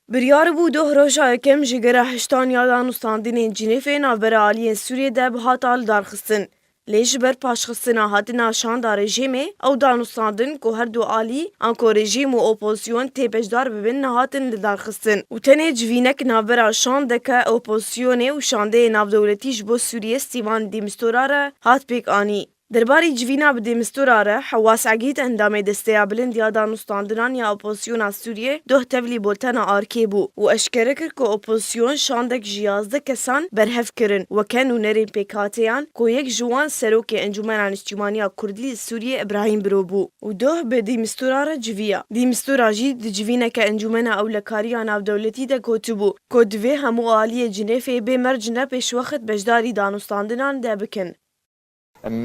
Biryar bû doh roja yekem ji gera heştaniya danûstandinên Cinêfê navbera aliyên Sûriyê de bi hata lidarxistin. Lê ji ber paşxistina hatina şanda rejîmê, ew danûstandin ku her du alî an ku rejîm û opozîsyon tê bejdar bibin nehatin lidarxistin û tenê civînek navbera şandeke opozisyonê û şandeyê navdewletî ji bo Sûriyê Stîvan de Mistura re hat pêk anî. Derbarê civîna bi Demistura re Hewas Egîd endamê desteya bilind ya danûstandinan ya opozisyona Sûriyê doh tevlî boltena arkê bû û eşkere kir ku opozisyon şandek ji 11 kesan berhev kirin weke nûnerên pêkhateyan ku yek ji wan serokê Encûmena Niştimaniya Kurdî li Sûriyê Ibrahîm Birû bû û doh bi Demistura re civiya. Demistura jî di civîneke Encûmena Ewlekariya Navdewletî de gotibû ku divê hemû aliyê Cinêfê bê merc ne pêşwexit beşdarî danûstandinan de bikin.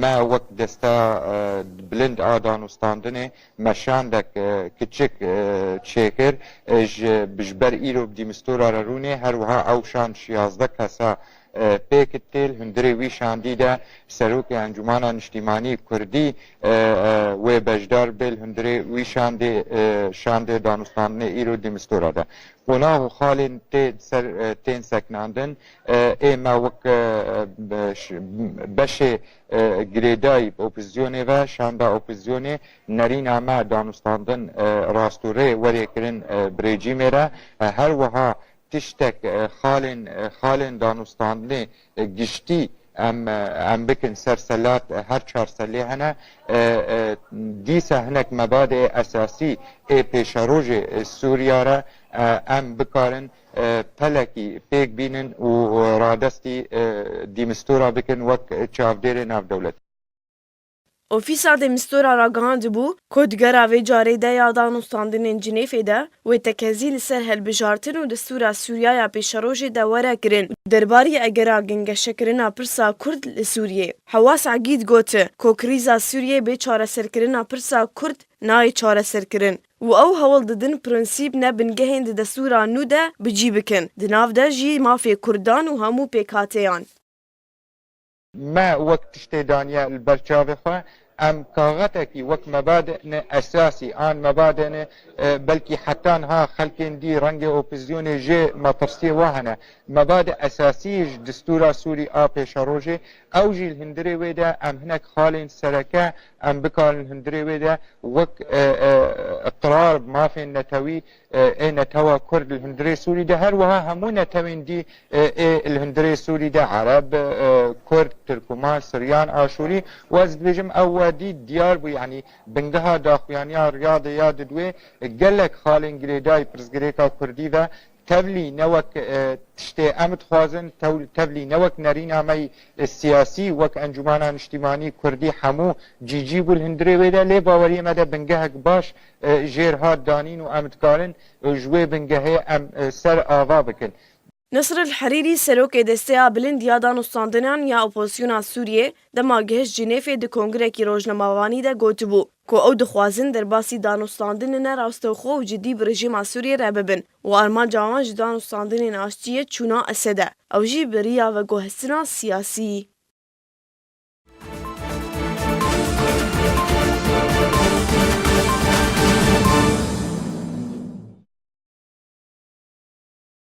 ما وقت دستا بلند آدانوستاندنه مشاندک کچک چیکر بجبر ایرو بدیمستورا رونه هر وها اوشان 11 کسا پیکتیل هندری وی شاندیده سروک انجمانا نشتیمانی کردی و بجدار بیل هندری وی شانده دانوستاندنه ایرو دیمستورا ده گناه خالین تین سکناندن ایما وک بشه گریدای اپوزیسیونی و شانده اپوزیسیونی نرین اما دانوستاندن راستوره وری کرن بریجیمی را هر وها تشتک خالن دانوستاندنی گشتی ام بکن سرسلات هر 4 ساله هنه دیسه هنک مبادئ اساسی پیشروج سوریا را ام بکارن پلکی پیک بینن و رادستی دیمستورا بکن وک چاودیر ناف دولت. Ofîsa Demistura ra gihand bû ku digera vê carê de ya danûstandinên Cinêfê de wê tekezî li ser hilbijartin û destûra Sûriyaya pêşerojê de were kirin derbarê egera gengeşekirina pirsa Kurd li Sûriyê. Hewas Egîd gote ku krîza Sûriyê bê çareserkirina pirsa Kurd nayê çareserkirin û ew hewl didin prinsîp ne bingehên di destûra nû de bicî bikin. Di nav de jî mafê Kurdan û hemû pêkhateyan. ما وقت تشتي دانيا البرشاوي خوا ام كاغتكي وقت مبادئ اساسي ان مبادئ بلكي حتى ها خلقين دي رنگ اوبوزيون جي مطرسي وهنا مبادئ اساسي دستور سوري اب شروجي او جي الهندري ويدا ام هناك خالين سركه ام بكال الهندري ويدا وك اقرار ما في النتوي نتوى كرد الهندري سوري ده هر وها همون نتوين دي الهندري سوري ده عرب كرد تركمان سريان اشوري وازد بيجم او دي ديار بو يعني بنگها داخوانيا رياضه ياد دوي قالك خالين جريداي برزگريكا كردي و تبلي نوك تشتي امد خوازن تبلي نوك نرين امي السياسي وك انجمانا اجتماعي كردي حمو جيجي بو الهندري ودا لي باوري مدى بنگهك باش جيرها دانين وامد قالن جوي بنگهي ام سر آوا بكن. Nasr el-Herîrî serokê desteya bilind ya danûstandinan ya opozisyona Sûriyê dema gihîşt Cinêfê di kongrekî rojnamavanî de gotibû ku ew dixwazin derbasî danûstandinê rastexwe û cidî bi rejîma Sûriyê re bibin û armanca wan ji danûstandinên aştiyê çûna Esedê. Ew jî bi rêya veguhestina siyasî